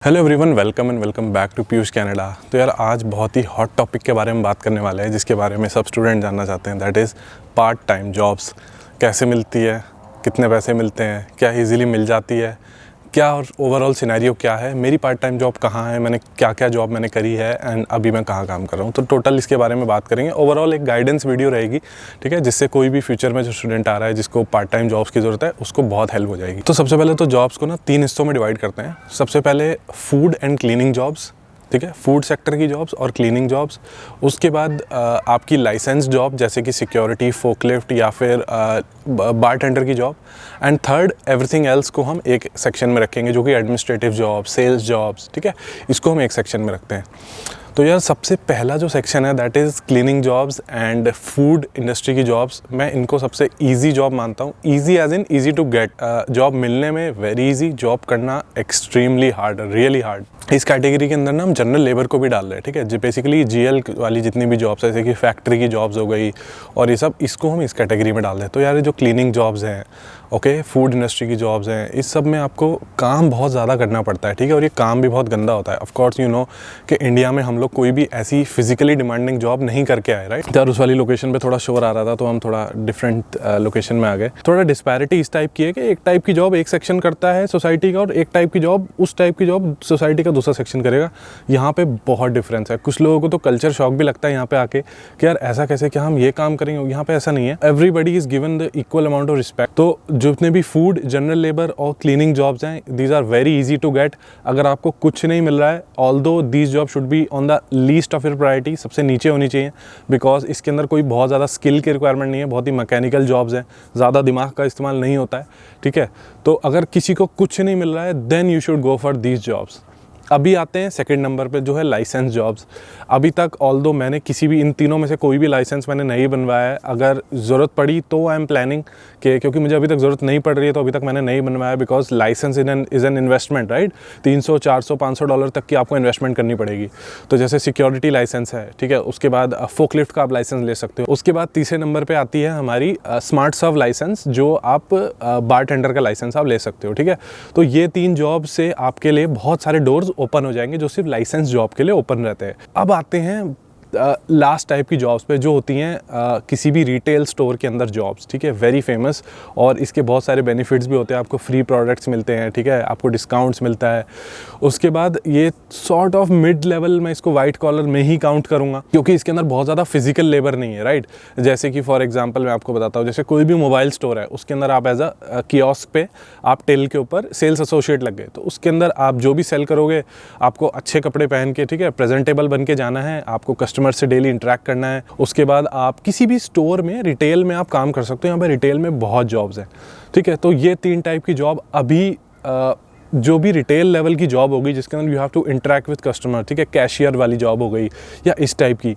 Hello everyone, welcome and welcome back to Piyush Canada. तो यार आज बहुत ही हॉट टॉपिक के बारे में बात करने वाले हैं जिसके बारे में सब स्टूडेंट जानना चाहते हैं। That is part time jobs. कैसे मिलती है, कितने पैसे मिलते हैं, क्या इजीली मिल जाती है, क्या और ओवरऑल सिनेरियो क्या है, मेरी पार्ट टाइम जॉब कहाँ है, मैंने क्या क्या जॉब मैंने करी है एंड अभी मैं कहाँ काम कर रहा हूँ। तो टोटल इसके बारे में बात करेंगे। ओवरऑल एक गाइडेंस वीडियो रहेगी, ठीक है, जिससे कोई भी फ्यूचर में जो स्टूडेंट आ रहा है जिसको पार्ट टाइम जॉब्स की ज़रूरत है उसको बहुत हेल्प हो जाएगी। तो सबसे पहले तो जॉब्स को ना 3 हिस्सों में डिवाइड करते हैं। सबसे पहले फूड एंड क्लीनिंग जॉब्स, ठीक है, फूड सेक्टर की जॉब्स और क्लीनिंग जॉब्स। उसके बाद आपकी लाइसेंस जॉब जैसे कि सिक्योरिटी, फोकलिफ्ट या फिर बारटेंडर की job. And third everything else को हम एक सेक्शन में रखेंगे जो कि एडमिनिस्ट्रेटिव जॉब, सेल्स जॉब्स, ठीक है, इसको हम एक सेक्शन में रखते हैं। तो यार सबसे पहला जो सेक्शन है that is cleaning jobs and food industry की जॉब्स। मैं इनको सबसे इजी जॉब मानता हूँ। Easy as in easy to get, job मिलने में वेरी इजी, जॉब करना एक्सट्रीमली हार्ड, रियली हार्ड। इस कैटेगरी के अंदर ना हम जनरल लेबर को भी डाल रहे हैं, ठीक है, जो बेसिकली जीएल वाली जितनी भी जॉब्स है जैसे कि फैक्ट्री की जॉब्स हो गई और ये सब, इसको हम इस कैटेगरी में डाल रहे हैं। तो यार ये जो क्लीनिंग जॉब्स हैं, ओके, फूड इंडस्ट्री की जॉब्स हैं, इस सब में आपको काम बहुत ज़्यादा करना पड़ता है, ठीक है, और ये काम भी बहुत गंदा होता है। ऑफ कोर्स यू नो कि इंडिया में हम लोग कोई भी ऐसी फिजिकली डिमांडिंग जॉब नहीं करके आए, राइट। यार उस वाली लोकेशन पे थोड़ा शोर आ रहा था तो हम थोड़ा डिफरेंट लोकेशन में आ गए। थोड़ा डिस्पैरिटी इस टाइप की है कि एक टाइप की जॉब एक सेक्शन करता है सोसाइटी का और एक टाइप की जॉब उस टाइप की जॉब सोसाइटी का दूसरा सेक्शन करेगा। यहाँ पे बहुत डिफरेंस है। कुछ लोगों को तो कल्चर शॉक भी लगता है यहाँ पे आके कि यार ऐसा कैसे, क्या हम ये काम करेंगे। यहाँ पे ऐसा नहीं है। Everybody is given the equal amount of respect. तो जितने भी फूड, जनरल लेबर और क्लीनिंग जॉब्स हैं, these are very easy to get. अगर आपको कुछ नहीं मिल रहा है, although these job should be on the least of your priority, सबसे नीचे होनी चाहिए, बिकॉज इसके अंदर कोई बहुत ज़्यादा स्किल की रिक्वायरमेंट नहीं है, बहुत ही मैकेनिकल जॉब्स हैं, ज़्यादा दिमाग का इस्तेमाल नहीं होता है, ठीक है। तो अगर किसी को कुछ नहीं मिल रहा है then you should go for these jobs. अभी आते हैं सेकंड नंबर पे जो है लाइसेंस जॉब्स। अभी तक ऑल्दो मैंने किसी भी इन तीनों में से कोई भी लाइसेंस मैंने नहीं बनवाया है। अगर ज़रूरत पड़ी तो आई एम प्लानिंग कि, क्योंकि मुझे अभी तक ज़रूरत नहीं पड़ रही है तो अभी तक मैंने नहीं बनवाया, because licence is an investment, right. $300, $400, $500 तक की आपको इन्वेस्टमेंट करनी पड़ेगी। तो जैसे सिक्योरिटी लाइसेंस है, ठीक है, उसके बाद फोकलिफ्ट का आप लाइसेंस ले सकते हो। उसके बाद तीसरे नंबर पर आती है हमारी स्मार्ट सर्व लाइसेंस, जो आप बारटेंडर का लाइसेंस आप ले सकते हो, ठीक है। तो ये 3 जॉब से आपके लिए बहुत सारे डोर्स ओपन हो जाएंगे जो सिर्फ लाइसेंस जॉब के लिए ओपन रहते हैं। अब आते हैं लास्ट टाइप की जॉब्स पे जो होती हैं किसी भी रिटेल स्टोर के अंदर जॉब्स, ठीक है, वेरी फेमस, और इसके बहुत सारे बेनिफिट्स भी होते हैं। आपको फ्री प्रोडक्ट्स मिलते हैं, ठीक है, आपको डिस्काउंट्स मिलता है। उसके बाद ये सॉर्ट ऑफ मिड लेवल, मैं इसको वाइट कॉलर में ही काउंट करूँगा क्योंकि इसके अंदर बहुत ज़्यादा फिजिकल लेबर नहीं है, राइट। जैसे कि फॉर एग्जाम्पल मैं आपको बताता हूँ, जैसे कोई भी मोबाइल स्टोर है उसके अंदर आप एज अ कियोस्क पे आप टेल के ऊपर सेल्स एसोसिएट लग गए, तो उसके अंदर आप जो भी सेल करोगे आपको अच्छे कपड़े पहन के, ठीक है, प्रेजेंटेबल बन के जाना है, आपको कस्टमर से डेली इंटरेक्ट करना है। उसके बाद आप किसी भी स्टोर में, रिटेल में आप काम कर सकते हो। यहाँ पे रिटेल में बहुत जॉब्स हैं, ठीक है। तो ये 3 टाइप की जॉब अभी जो भी रिटेल लेवल की जॉब होगी जिसके अंदर you have to interact with customer, ठीक है, कैशियर वाली जॉब हो गई या इस टाइप की,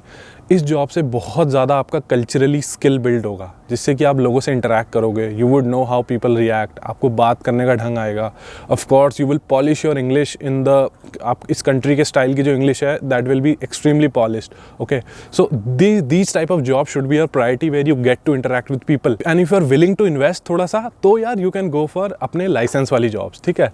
इस जॉब से बहुत ज़्यादा आपका कल्चरली स्किल बिल्ड होगा जिससे कि आप लोगों से इंटरेक्ट करोगे। You would know how people react, आपको बात करने का ढंग आएगा। Of course you will polish your English in the, आप इस कंट्री के स्टाइल की जो इंग्लिश है that will be extremely polished, okay. So these type of job should be your priority where you get to interact with people and if you are willing to invest थोड़ा सा, तो यार you can go for अपने licence वाली jobs, ठीक है।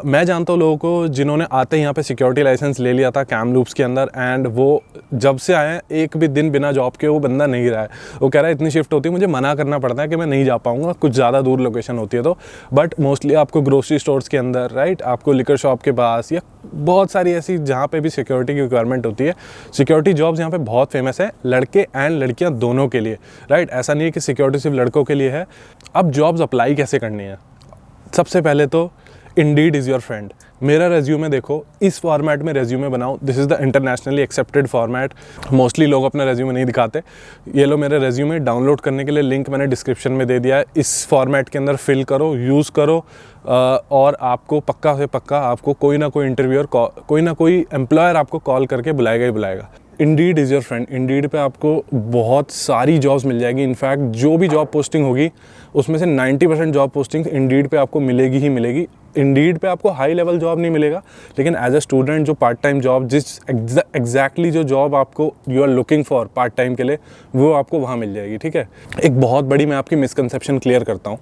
मैं जानता हूँ लोगों को जिन्होंने आते ही यहाँ पे सिक्योरिटी लाइसेंस ले लिया था कैमलूप्स के अंदर, एंड वो जब से आए एक भी दिन बिना जॉब के वो बंदा नहीं रहा है। वो कह रहा है इतनी शिफ्ट होती है, मुझे मना करना पड़ता है कि मैं नहीं जा पाऊंगा, कुछ ज़्यादा दूर लोकेशन होती है तो। बट मोस्टली आपको ग्रोसरी स्टोर्स के अंदर, राइट, आपको लिकर शॉप के पास या बहुत सारी ऐसी जहाँ पे भी सिक्योरिटी की रिक्वायरमेंट होती है, सिक्योरिटी जॉब्स यहाँ पे बहुत फेमस है, लड़के एंड लड़कियाँ दोनों के लिए, राइट। ऐसा नहीं है कि सिक्योरिटी सिर्फ लड़कों के लिए है। अब जॉब्स अप्लाई कैसे करनी है? सबसे पहले तो इंडीड इज़ योर फ्रेंड। मेरा रेज्यूमे देखो, इस फॉर्मेट में रेज्यूमे बनाओ। This is the internationally accepted format. Mostly लोग अपना रेज्यूमे नहीं दिखाते। ये लो मेरे रेज्यूमे, डाउनलोड करने के लिए लिंक मैंने डिस्क्रिप्शन में दे दिया है। इस फॉर्मेट के अंदर फिल करो, यूज़ करो, और आपको पक्का से पक्का आपको कोई ना कोई इंटरव्यूअर, कोई ना कोई एम्प्लॉयर आपको कॉल करके बुलाएगा ही बुलाएगा। Indeed is your friend. Indeed पे आपको बहुत सारी जॉब्स मिल जाएगी। इनफैक्ट जो भी जॉब पोस्टिंग होगी उसमें से 90% जॉब पोस्टिंग इंडीड पे आपको मिलेगी ही मिलेगी। इंडीड पे आपको हाई लेवल जॉब नहीं मिलेगा, लेकिन एज अ स्टूडेंट जो पार्ट टाइम जॉब जिस एग्जैक्टली जो जॉब आपको you are looking for part time के लिए, वो आपको वहाँ मिल जाएगी। ठीक है, एक बहुत बड़ी मैं आपकी मिसकंसेप्शन क्लियर करता हूँ।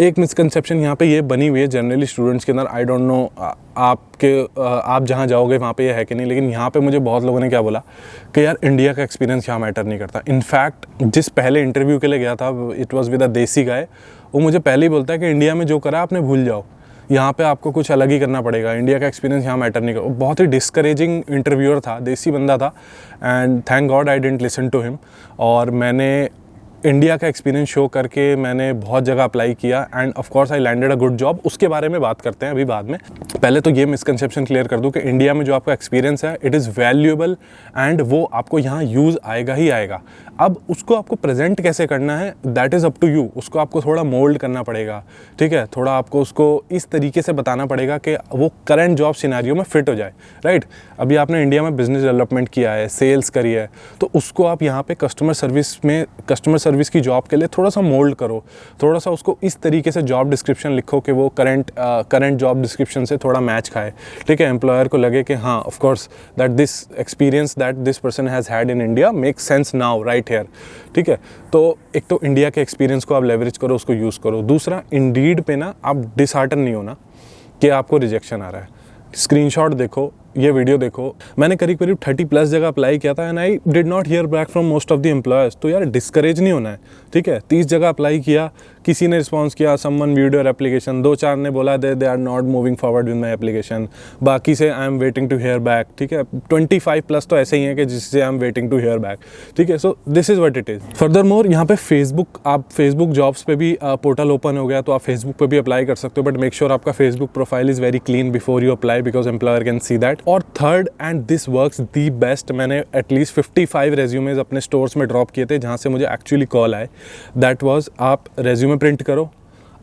एक मिसकंसेप्शन यहाँ पे ये बनी हुई है जनरली स्टूडेंट्स के अंदर, आई डोंट नो आप जहाँ जाओगे वहाँ पे ये है कि नहीं, लेकिन यहाँ पे मुझे बहुत लोगों ने क्या बोला कि यार इंडिया का एक्सपीरियंस यहाँ मैटर नहीं करता। इनफैक्ट जिस पहले इंटरव्यू के लिए गया था, इट वॉज विद अ देसी गाय, वो मुझे पहले ही बोलता है कि इंडिया में जो करा आपने भूल जाओ, यहाँ पे आपको कुछ अलग ही करना पड़ेगा, इंडिया का एक्सपीरियंस यहाँ मैटर नहीं कर। बहुत ही डिस्करेजिंग इंटरव्यूअर था, देसी बंदा था, and thank god I didn't listen to him. और मैंने इंडिया का एक्सपीरियंस शो करके मैंने बहुत जगह अप्लाई किया end of course I landed a good job. उसके बारे में बात करते हैं अभी बाद में। पहले तो ये मिसकंसेप्शन क्लियर कर दूं कि इंडिया में जो आपका एक्सपीरियंस है इट इज़ वैल्यूएबल एंड वो आपको यहाँ यूज़ आएगा ही आएगा। अब उसको आपको प्रेजेंट कैसे करना है that is up to you. उसको आपको थोड़ा मोल्ड करना पड़ेगा, ठीक है, थोड़ा आपको उसको इस तरीके से बताना पड़ेगा कि वो करंट जॉब सिनेरियो में फिट हो जाए, राइट। अभी आपने इंडिया में बिजनेस डेवलपमेंट किया है, सेल्स करी है, तो उसको आप यहाँ पे कस्टमर सर्विस की जॉब के लिए थोड़ा सा मोल्ड करो, थोड़ा सा उसको इस तरीके से जॉब डिस्क्रिप्शन लिखो कि वो करंट जॉब डिस्क्रिप्शन से थोड़ा मैच खाए, ठीक है। एम्प्लॉयर को लगे कि हाँ of course that this experience that this person has had in India makes sense now right here, ठीक है। तो एक तो इंडिया के एक्सपीरियंस को आप लेवरेज करो, उसको यूज़ करो। दूसरा, इंडीड पे ना आप डिसहार्टन नहीं होना कि आपको रिजेक्शन आ रहा है। स्क्रीनशॉट देखो, ये वीडियो देखो, मैंने करीब 30+ जगह अप्लाई किया था and I did not hear back from most of the employers. तो यार डिस्करेज नहीं होना है, ठीक है। 30 जगह अप्लाई किया, किसी ने रिस्पॉन्स किया, समवन व्यूड योर एप्लीकेशन, 2-4 ने बोला they are not moving forward with my application, बाकी से I am waiting to hear back, ठीक है। 25+ तो ऐसे ही हैं कि जिससे I am waiting to hear back, ठीक है। So this is what it is. Furthermore यहाँ पे आप फेसबुक जॉब्स पे भी पोर्टल ओपन हो गया, तो आप फेसबुक पे भी अप्लाई कर सकते हो, बट मेक श्योर आपका Facebook profile is very clean before you apply because employer can see that. और third and this works the best, मैंने एटलीस्ट 55 रेज्यूमेज अपने स्टोर्स में ड्रॉप किए थे जहाँ से मुझे एक्चुअली कॉल आए। दैट वाज, आप रेज्यूमे प्रिंट करो,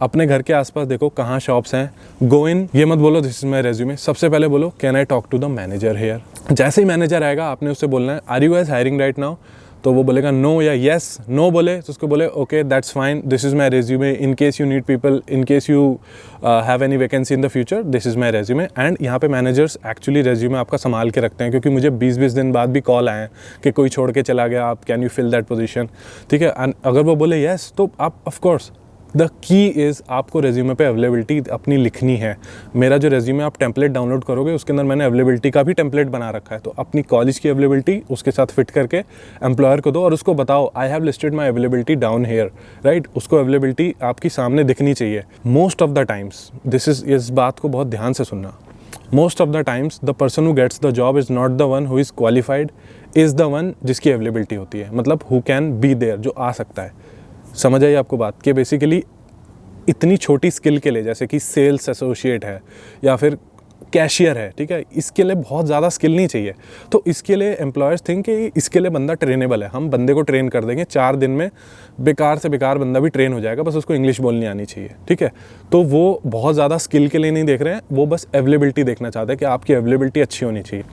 अपने घर के आसपास देखो कहाँ शॉप्स हैं, गो इन, ये मत बोलो दिस इज माई रेज्यूमे, सबसे पहले बोलो can I talk to the manager here. जैसे ही मैनेजर आएगा आपने उससे बोलना है are you guys hiring right now, तो वो बोलेगा नो या येस। नो बोले तो उसको बोले okay that's fine, this is my resume, in case you need people, in case you have any vacancy in the future, this is my resume. And यहाँ पे मैनेजर्स एक्चुअली रेज्यूमे आपका संभाल के रखते हैं, क्योंकि मुझे 20-20 दिन बाद भी कॉल आए हैं कि कोई छोड़ के चला गया, आप can you fill that position, ठीक है। एंड अगर वो बोले येस तो आप ऑफकोर्स द की इज़ आपको रेज्यूमे पे अवेलेबिलिटी अपनी लिखनी है। मेरा जो रेज्यूमे आप टेम्पलेट डाउनलोड करोगे उसके अंदर मैंने अवेलेबिलिटी का भी टेम्पलेट बना रखा है, तो अपनी कॉलेज की अवेलेबिलिटी उसके साथ फिट करके एम्प्लॉयर को दो और उसको बताओ I have listed my availability down here, right. उसको अवेलेबिलिटी आपकी सामने दिखनी चाहिए। मोस्ट ऑफ द टाइम्स इस बात को बहुत ध्यान से सुनना, most of the times the person who gets the job is not the one who is qualified, is the one जिसकी अवेलेबिलिटी होती है, मतलब हु कैन बी देयर, जो आ सकता है। समझ आई आपको बात कि बेसिकली इतनी छोटी स्किल के लिए, जैसे कि सेल्स एसोसिएट है या फिर कैशियर है, ठीक है, इसके लिए बहुत ज़्यादा स्किल नहीं चाहिए। तो इसके लिए एम्प्लॉयर्स थिंक कि इसके लिए बंदा ट्रेनेबल है, हम बंदे को ट्रेन कर देंगे 4 दिन में, बेकार से बेकार बंदा भी ट्रेन हो जाएगा, बस उसको इंग्लिश बोलनी आनी चाहिए, ठीक है। तो वो बहुत ज़्यादा स्किल के लिए नहीं देख रहे हैं, वो बस अवेलेबिलिटी देखना चाहते हैं कि आपकी अवेलेबिलिटी अच्छी होनी चाहिए।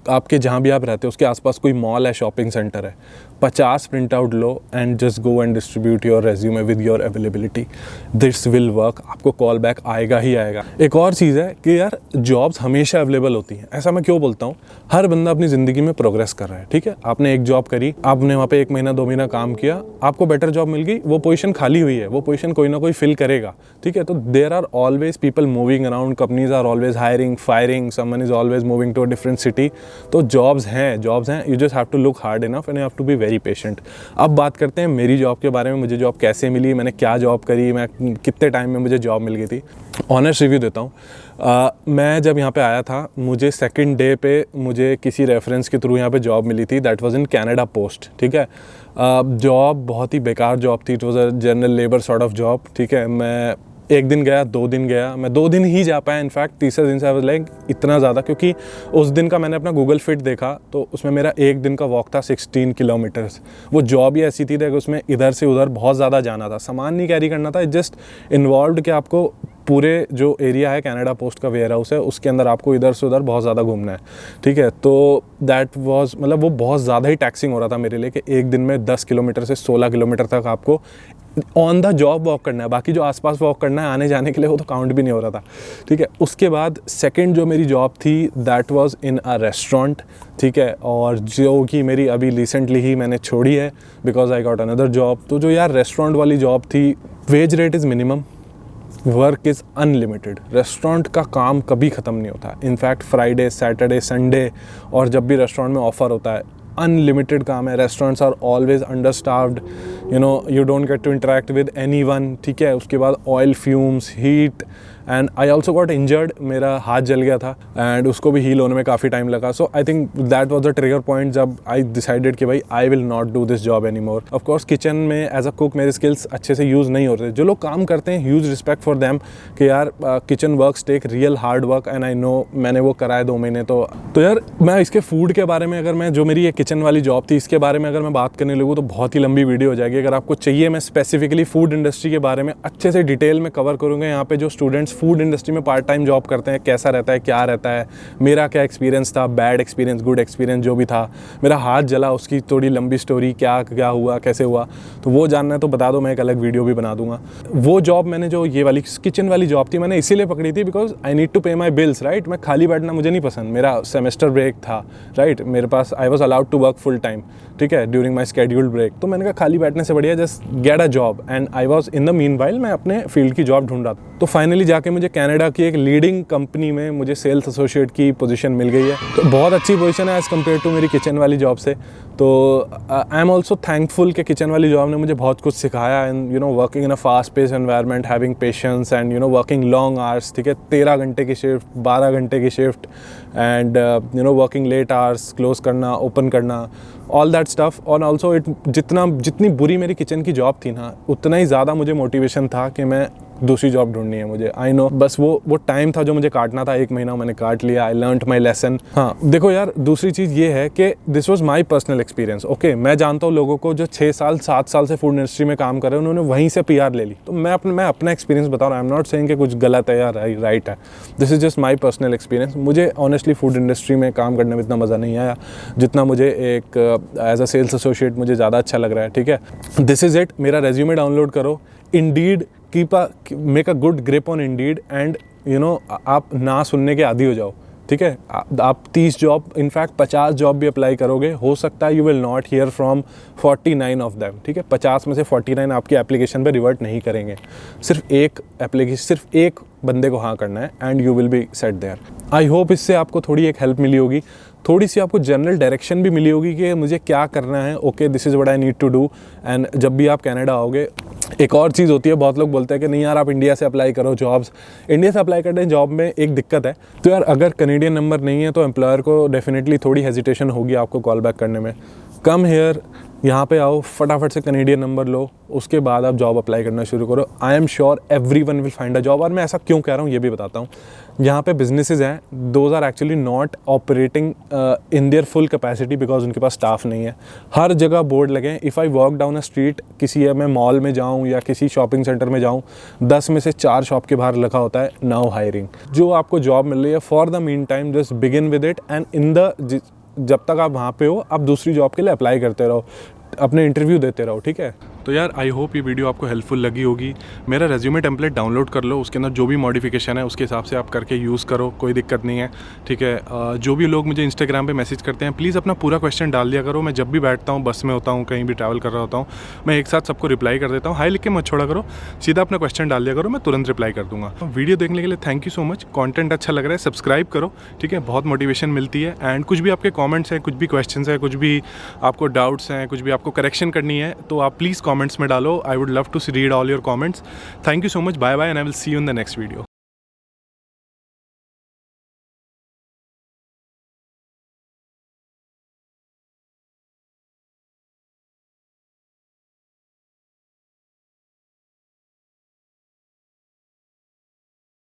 आपके जहाँ भी आप रहते हो उसके आसपास कोई मॉल है, शॉपिंग सेंटर है, 50 print out low and just go and distribute your resume with your availability, this will work. आपको कॉल बैक आएगा ही आएगा। एक और चीज़ है कि यार जॉब्स हमेशा अवेलेबल होती हैं। ऐसा मैं क्यों बोलता हूँ, हर बंदा अपनी ज़िंदगी में प्रोग्रेस कर रहा है, ठीक है। आपने एक जॉब करी, आपने वहाँ पे 1 महीना 2 महीना काम किया, आपको बेटर जॉब मिल गई, वो पोजीशन खाली हुई है, वो पोजीशन कोई ना कोई फिल करेगा, ठीक है। तो there are always people moving around, companies are always hiring, firing, someone is always moving to a different city. तो जॉब्स हैं, you just have to look hard enough and you have to be very patient. अब बात करते हैं मेरी job के बारे में, मुझे जॉब कैसे मिली, मैंने क्या जॉब करी, मैं कितने टाइम में मुझे जॉब मिल गई थी। ऑनेस्ट रिव्यू देता हूँ। मैं जब यहाँ पे आया था, मुझे सेकंड डे पे मुझे किसी रेफरेंस के थ्रू यहाँ पे जॉब मिली थी, that was in Canada post, ठीक है। जॉब बहुत ही बेकार जॉब थी, it was a general labour sort of job, ठीक है। मैं 1 दिन गया, 2 दिन गया, मैं 2 दिन ही जा पाया, इनफैक्ट तीसरे दिन से आई वाज लाइक इतना ज़्यादा, क्योंकि उस दिन का मैंने अपना गूगल फिट देखा तो उसमें मेरा 1 दिन का वॉक था 16 किलोमीटर्स। वो जॉब ही ऐसी थी कि उसमें इधर से उधर बहुत ज़्यादा जाना था, सामान नहीं कैरी करना था, इट जस्ट इन्वॉल्व कि आपको पूरे जो एरिया है कनाडा पोस्ट का वेयर हाउस है उसके अंदर आपको इधर से उधर बहुत ज़्यादा घूमना है, ठीक है। तो दैट वाज मतलब वो बहुत ज़्यादा ही टैक्सिंग हो रहा था मेरे लिए कि एक दिन में 10 किलोमीटर से 16 किलोमीटर तक आपको ऑन द जॉब वॉक करना है, बाकी जो आसपास वॉक करना है आने जाने के लिए वो तो काउंट भी नहीं हो रहा था, ठीक है। उसके बाद सेकंड जो मेरी जॉब थी that was in a restaurant, ठीक है, और जो कि मेरी अभी रिसेंटली ही मैंने छोड़ी है because I got another job. तो जो यार रेस्टोरेंट वाली जॉब थी, wage rate is minimum, work is unlimited, restaurant का काम कभी ख़त्म नहीं होता। इनफैक्ट फ्राइडे, सैटरडे, संडे और जब भी रेस्टोरेंट में ऑफ़र होता है अनलिमिटेड काम है। Restaurants are always understaffed, you know, you don't get to interact with anyone, ठीक है। उसके बाद oil fumes, heat, and I also got injured, मेरा हाथ जल गया था एंड उसको भी हील होने में काफ़ी टाइम लगा। So I think that was the trigger point जब आई डिसाइडेड कि भाई I will not do this job any more. Of course kitchen में एज अ कुक मेरे स्किल्स अच्छे से यूज़ नहीं होते। जो लोग काम करते हैं, ह्यूज रिस्पेक्ट फॉर देम कि यार kitchen works take real hard work and I know, मैंने वो करा है 2 महीने। तो यार मैं इसके फूड के बारे में, अगर मैं जो मेरी ये किचन वाली जॉब थी इसके बारे में अगर मैं बात करने लगूँ तो बहुत ही लंबी वीडियो हो जाएगी। अगर आपको चाहिए मैं स्पेसिफिकली फूड इंडस्ट्री के बारे में अच्छे से डिटेल में कवर करूँगा। यहाँ पे जो स्टूडेंट्स फूड इंडस्ट्री में पार्ट टाइम जॉब करते हैं कैसा रहता है, क्या रहता है, मेरा क्या एक्सपीरियंस था, बैड एक्सपीरियंस, गुड एक्सपीरियंस जो भी था, मेरा हाथ जला उसकी थोड़ी लंबी स्टोरी, क्या क्या हुआ, कैसे हुआ, तो वो जानना है तो बता दो, मैं एक अलग वीडियो भी बना दूंगा। वो जॉब मैंने जो ये वाली किचन वाली जॉब थी मैंने इसीलिए पकड़ी थी बिकॉज आई नीड टू पे माई बिल्स, राइट। मैं खाली बैठना मुझे नहीं पसंद, मेरा सेमेस्टर ब्रेक था, राइट, मेरे पास I was allowed to work full time, ठीक है, ड्यूरिंग माई स्केड्यूल्ड ब्रेक। तो मैंने कहा खाली बैठने से बढ़िया just get a job, and I was in the mean while मैं अपने फील्ड की जॉब ढूंढ रहा था। तो फाइनली जाके मुझे कनाडा की एक लीडिंग कंपनी में मुझे सेल्स एसोसिएट की पोजीशन मिल गई है। तो बहुत अच्छी पोजीशन है एज़ कम्पेयर टू मेरी किचन वाली जॉब से। तो आई एम ऑल्सो थैंकफुल कि किचन वाली जॉब ने मुझे बहुत कुछ सिखाया, and you know working in a fast pace environment, having patience and you know working long hours, ठीक है, 13 घंटे की शिफ्ट, 12 घंटे की shift, and you know working late hours, close करना, ओपन करना, ऑल दैट स्टफ। और ऑल्सो इट जितनी बुरी मेरी किचन की जॉब थी ना, उतना ही ज़्यादा मुझे मोटिवेशन था कि मैं दूसरी जॉब ढूंढनी है मुझे। आई नो, बस वो टाइम था जो मुझे काटना था, 1 महीना मैंने काट लिया। I learned my lesson. हाँ देखो यार, दूसरी चीज़ ये है कि this was my personal experience. Okay, मैं जानता हूँ लोगों को जो 6 साल 7 साल से फूड इंडस्ट्री में काम कर रहे हैं, उन्होंने वहीं से PR ले ली। तो मैं अपना एक्सपीरियंस बता रहा हूँ। आई एम नॉट सेइंग कि कुछ गलत है या राइट है, this is just my personal experience. मुझे ऑनेस्टली फूड इंडस्ट्री में काम करने में इतना मज़ा नहीं आया जितना मुझे एक एज अ सेल्स एसोसिएट मुझे ज़्यादा अच्छा लग रहा है, ठीक है। This is it. मेरा रेज्यूमे डाउनलोड करो, Indeed make a good grip on Indeed, and you no आप ना सुनने के आदी हो जाओ, ठीक है। आप 30 जॉब, इनफैक्ट 50 जॉब भी अप्लाई करोगे, हो सकता है you will not here from 49 of them, ठीक है। 50 में से 49 आपकी एप्लीकेशन पे रिवर्ट नहीं करेंगे। सिर्फ एक बंदे को हाँ करना है and you will be set there. I hope इससे आपको थोड़ी एक हेल्प मिली होगी, थोड़ी सी आपको जनरल डायरेक्शन भी मिली होगी कि मुझे क्या करना है। Okay, this is what I need to do. And जब भी आप कनाडा आओगे, एक और चीज़ होती है, बहुत लोग बोलते हैं कि नहीं यार आप इंडिया से अप्लाई करो जॉब्स। इंडिया से अप्लाई करने जॉब में एक दिक्कत है, तो यार अगर कनेडियन नंबर नहीं है तो एम्प्लॉयर को डेफिनेटली थोड़ी हेजिटेशन होगी आपको कॉल बैक करने में। कम हेयर, यहाँ पे आओ, फटाफट से कनेडियन नंबर लो, उसके बाद आप जॉब अप्लाई करना शुरू करो। I am sure everyone will find a job. और मैं ऐसा क्यों कह रहा हूँ ये भी बताता हूँ। यहाँ पे बिजनेसेस हैं, those are actually not operating in their full capacity because उनके पास स्टाफ नहीं है। हर जगह बोर्ड लगे हैं। If I walk down a street, किसी मैं मॉल में जाऊँ या किसी शॉपिंग सेंटर में जाऊँ, 10 में से 4 शॉप के बाहर लिखा होता है नाउ हायरिंग। जो आपको जॉब मिल रही है, for the mean time just begin with it, and जब तक आप वहाँ पे हो आप दूसरी जॉब के लिए अप्लाई करते रहो, अपने इंटरव्यू देते रहो, ठीक है। तो यार आई होप ये वीडियो आपको हेल्पफुल लगी होगी। मेरा रेज्यूमे टेम्पलेट डाउनलोड कर लो, उसके अंदर जो भी मॉडिफिकेशन है उसके हिसाब से आप करके यूज़ करो, कोई दिक्कत नहीं है, ठीक है। जो भी लोग मुझे इंस्टाग्राम पे मैसेज करते हैं, प्लीज़ अपना पूरा क्वेश्चन डाल दिया करो। मैं जब भी बैठता हूँ, बस में होता हूँ, कहीं भी ट्रैवल कर रहा होता हूँ, मैं एक साथ सबको रिप्लाई कर देता हूँ। हाई लिख के मत छोड़ा करो, सीधा अपना क्वेश्चन डाल दिया करो, मैं तुरंत रिप्लाई कर दूँगा। वीडियो देखने के लिए thank you so much. Content अच्छा लग रहा है, सब्सक्राइब करो, ठीक है, बहुत मोटिवेशन मिलती है। एंड कुछ भी आपके कॉमेंट्स हैं, कुछ भी क्वेश्चन हैं, कुछ भी आपको डाउट्स हैं, कुछ भी आपको करेक्शन करनी है, तो आप प्लीज़ कॉमेंट्स में डालो। I would love to read all your comments. Thank you so much. Bye bye, and I will see you in the next video.